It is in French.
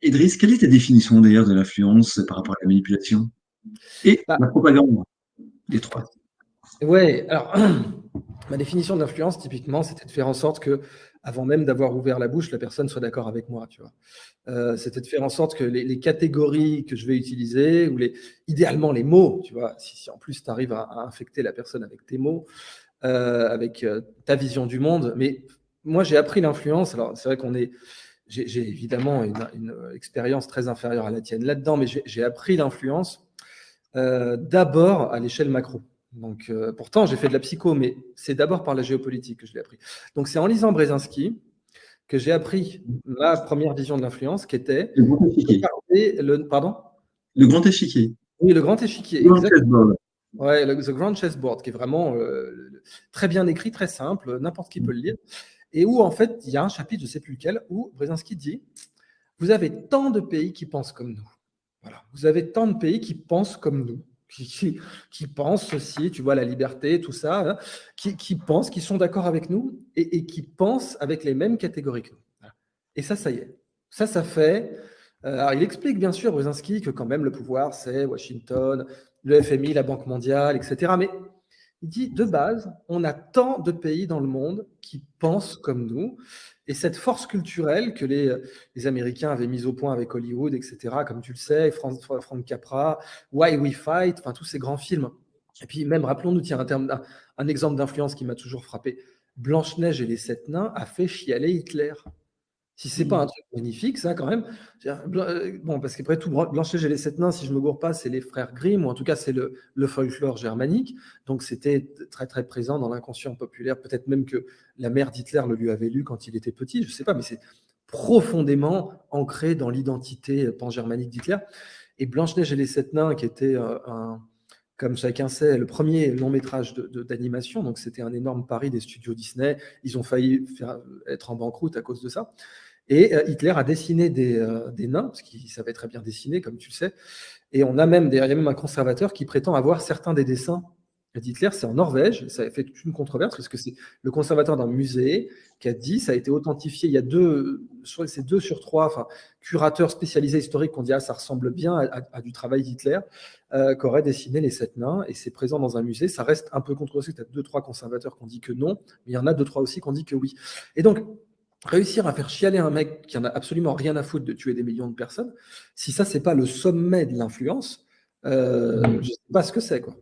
Et Driss, quelle est ta définition d'ailleurs de l'influence par rapport à la manipulation et Bah, la propagande, les trois? ouais, alors, ma définition de l'influence, typiquement, c'était de faire en sorte que, avant même d'avoir ouvert la bouche, la personne soit d'accord avec moi, tu vois. C'était de faire en sorte que les catégories que je vais utiliser, ou idéalement les mots, tu vois, si en plus tu arrives à infecter la personne avec tes mots, avec ta vision du monde. Mais moi, j'ai appris l'influence. Alors, c'est vrai j'ai évidemment une expérience très inférieure à la tienne là-dedans, mais j'ai appris l'influence d'abord à l'échelle macro. Donc, pourtant, j'ai fait de la psycho, mais c'est d'abord par la géopolitique que je l'ai appris. Donc, c'est en lisant Brzezinski que j'ai appris ma première vision de l'influence, qui était Le grand échiquier. regarder pardon? Le grand échiquier. Oui, le grand échiquier, Le grand exact. chessboard. Ouais, The Grand Chessboard, qui est vraiment très bien écrit, très simple, n'importe qui peut le lire, et où en fait il y a un chapitre, je ne sais plus lequel, où Brzezinski dit: vous avez tant de pays qui pensent comme nous. Voilà. Vous avez tant de pays qui pensent comme nous, qui pensent aussi, tu vois, la liberté, tout ça, hein, qui pensent, qui sont d'accord avec nous et qui pensent avec les mêmes catégories que nous. Voilà. Et ça y est. Ça fait. Alors, il explique bien sûr, Brzezinski, que quand même le pouvoir, c'est Washington, le FMI, la Banque mondiale, etc. Mais il dit, de base, on a tant de pays dans le monde qui pensent comme nous, et cette force culturelle que les Américains avaient mise au point avec Hollywood, etc., comme tu le sais, Frank Capra, Why We Fight, enfin tous ces grands films. Et puis même, rappelons-nous, tiens, un exemple d'influence qui m'a toujours frappé, Blanche-Neige et les Sept Nains a fait chialer Hitler. Si c'est pas un truc magnifique, ça, quand même. Bon, parce qu'après tout, Blanche-Neige et les Sept Nains, si je me gourre pas, c'est les frères Grimm, ou en tout cas, c'est le folklore germanique. Donc, c'était très, très présent dans l'inconscient populaire. Peut-être même que la mère d'Hitler le lui avait lu quand il était petit, je sais pas, mais c'est profondément ancré dans l'identité pan-germanique d'Hitler. Et Blanche-Neige et les Sept Nains, qui était comme chacun sait, le premier long métrage d'animation, donc c'était un énorme pari des studios Disney. Ils ont failli être en banqueroute à cause de ça. Et Hitler a dessiné des nains, parce qu'il savait très bien dessiner, comme tu le sais. Et il y a même un conservateur qui prétend avoir certains des dessins d'Hitler. C'est en Norvège. Ça a fait toute une controverse, parce que c'est le conservateur d'un musée qui a dit, ça a été authentifié. Il y a je crois que c'est 2 sur 3 enfin, curateurs spécialisés historiques qui ont dit, ah, ça ressemble bien à du travail d'Hitler, qu'aurait dessiné les 7 nains. Et c'est présent dans un musée. Ça reste un peu controversé. Tu as 2-3 conservateurs qui ont dit que non, mais il y en a 2-3 aussi qui ont dit que oui. Et donc, réussir à faire chialer un mec qui en a absolument rien à foutre de tuer des millions de personnes, si ça, c'est pas le sommet de l'influence, je sais pas ce que c'est, quoi.